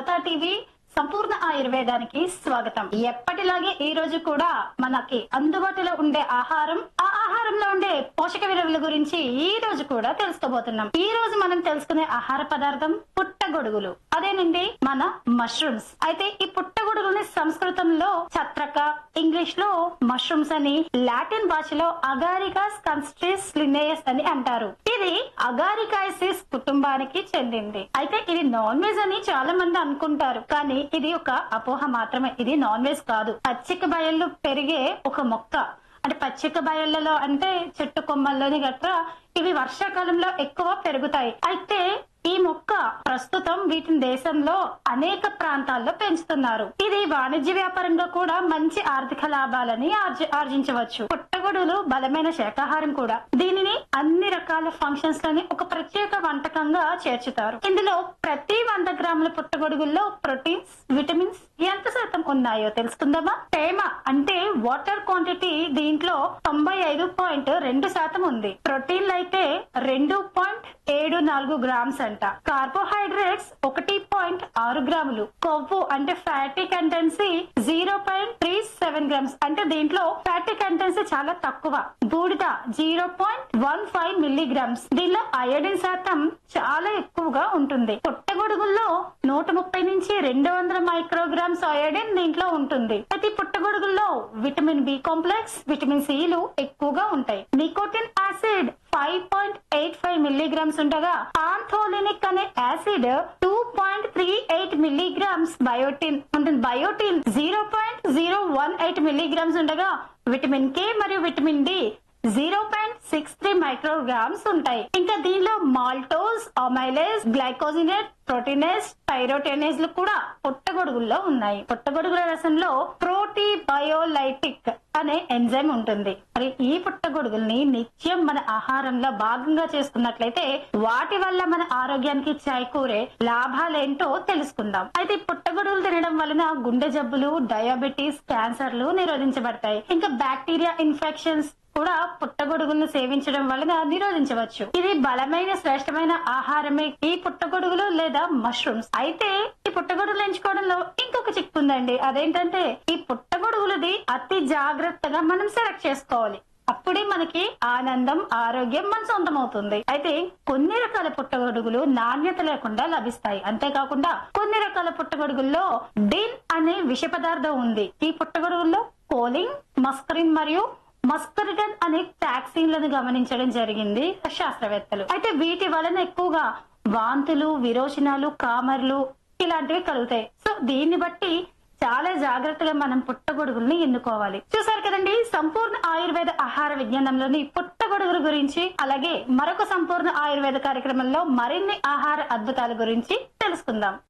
నవత TV సంపూర్ణ ఆయుర్వేదానికి స్వాగతం. ఎప్పటిలాగే ఈ రోజు కూడా మనకి అందుబాటులో ఉండే ఆహారం, ఆ ఆహారంలో ఉండే పోషక విలువల గురించి ఈ రోజు కూడా తెలుసుకోబోతున్నాం. ఈ రోజు మనం తెలుసుకునే ఆహార పదార్థం పుట్టగొడుగులు. అదేనండి మన మష్రూమ్స్. అయితే ఈ పుట్టగొడుగుని సంస్కృతంలో ఛత్రక, ఇంగ్లీష్ లో మష్రూమ్స్ అని, లాటిన్ భాషలో అగారికాస్ కన్స్ట్రిస్ లినేయస్ అని అంటారు. ఇది అగారికాసిస్ కుటుంబానికి చెందింది. అయితే ఇది నాన్ వెజ్ అని చాలా మంది అనుకుంటారు, కానీ ఇది ఒక అపోహ మాత్రమే. ఇది నాన్ వెజ్ కాదు. పచ్చిక బయళ్ళు పెరిగే ఒక మొక్క. అంటే పచ్చిక బయళ్లలో అంటే చెట్టు కొమ్మల్లోని గట్రా ఇవి వర్షాకాలంలో ఎక్కువ పెరుగుతాయి. అయితే ఈ మొక్క ప్రస్తుతం వీటిని దేశంలో అనేక ప్రాంతాల్లో పెంచుతున్నారు. ఇది వాణిజ్య వ్యాపారంగా కూడా మంచి ఆర్థిక లాభాలని ఆర్జించవచ్చు. పుట్టగొడుగులు బలమైన శాకాహారం కూడా. దీనిని అన్ని రకాల ఫంక్షన్స్ లోని ఒక ప్రత్యేక వంటకంగా చేర్చుతారు. ఇందులో ప్రతి 100 గ్రాముల పుట్టగొడుగుల్లో ప్రోటీన్స్, విటమిన్స్ ఎంత శాతం ఉన్నాయో తెలుసుకుందామా? తేమ అంటే వాటర్ క్వాంటిటీ దీంట్లో 95.2% ఉంది. ప్రోటీన్లు అయితే 2.74 గ్రామ్స్ అంట. కార్బోహైడ్రేట్స్ 1.6 గ్రాములు. కొవ్వు అంటే ఫ్యాటీ కంటెన్సీ 0.37 గ్రామ్స్. అంటే దీంట్లో ఫ్యాటీ కంటెన్సీ చాలా తక్కువ. బూడిద 0.15 మిల్లీగ్రామ్స్. దీనిలో అయోడిన్ శాతం చాలా ఎక్కువగా ఉంటుంది. పుట్టగొడుగుల్లో 130 నుంచి 200 మైక్రోగ్రామ్స్ అయోడిన్ దీంట్లో ఉంటుంది. అయితే పుట్టగొడుగుల్లో విటమిన్ బి కాంప్లెక్స్, విటమిన్ సిలు ఎక్కువగా ఉంటాయి. నికోటిన్ యాసిడ్ 5.85 మిల్లీగ్రామ్స్ ఉండగా పాంథోలినిక్ అనే యాసిడ్ 2.38 మిల్లీగ్రామ్స్. బయోటిన్ ఉంటుంది. బయోటిన్ 0.018 మిల్లీగ్రామ్స్ ఉండగా విటమిన్ కే మరియు విటమిన్ డి 0.63 మైక్రోగ్రామ్స్ ఉంటాయి. ఇంకా దీనిలో మాల్టోజ్, అమైలేజ్, గ్లైకోజినేట్, ప్రోటీనేజ్, థైరోటెనేజ్ లు కూడా పుట్టగొడుగుల్లో ఉన్నాయి. పుట్టగొడుగుల రసంలో ప్రోటీబయోలైటిక్ అనే ఎంజైమ్ ఉంటుంది. మరి ఈ పుట్టగొడుగుల్ని నిత్యం మన ఆహారంలో భాగంగా చేసుకున్నట్లయితే వాటి వల్ల మన ఆరోగ్యానికి చేకూరే లాభాలేంటో తెలుసుకుందాం. అయితే పుట్టగొడుగులు తినడం వలన గుండె జబ్బులు, డయాబెటీస్, క్యాన్సర్లు నిరోధించబడతాయి. ఇంకా బ్యాక్టీరియా ఇన్ఫెక్షన్స్ కూడా పుట్టగొడుగులను సేవించడం వలన నిరోధించవచ్చు. ఇది బలమైన శ్రేష్టమైన ఆహారమే ఈ పుట్టగొడుగులు లేదా మష్రూమ్స్. అయితే ఈ పుట్టగొడుగులు ఎంచుకోవడంలో ఇంకొక చిక్కు ఉందండి. అదేంటంటే ఈ పుట్టగొడుగులది అతి జాగ్రత్తగా మనం సెలెక్ట్ చేసుకోవాలి. అప్పుడే మనకి ఆనందం, ఆరోగ్యం మన సొంతం అవుతుంది. అయితే కొన్ని రకాల పుట్టగొడుగులు నాణ్యత లేకుండా లభిస్తాయి. అంతేకాకుండా కొన్ని రకాల పుట్టగొడుగుల్లో డిన్ అనే విష పదార్థం ఉంది. ఈ పుట్టగొడుగుల్లో కోలిన్, మస్కరిన్ మరియు మస్కరిటన్ అనే టాక్సిన్లను గమనించడం జరిగింది శాస్త్రవేత్తలు. అయితే వీటి వలన ఎక్కువగా వాంతులు, విరోచనాలు, కామర్లు ఇలాంటివి కలుగుతాయి. సో దీన్ని బట్టి చాలా జాగ్రత్తగా మనం పుట్టగొడుగుల్ని ఎన్నుకోవాలి. చూసారు కదండి, సంపూర్ణ ఆయుర్వేద ఆహార విజ్ఞానంలోని పుట్టగొడుగుల గురించి, అలాగే మరొక సంపూర్ణ ఆయుర్వేద కార్యక్రమంలో మరిన్ని ఆహార అద్భుతాల గురించి తెలుసుకుందాం.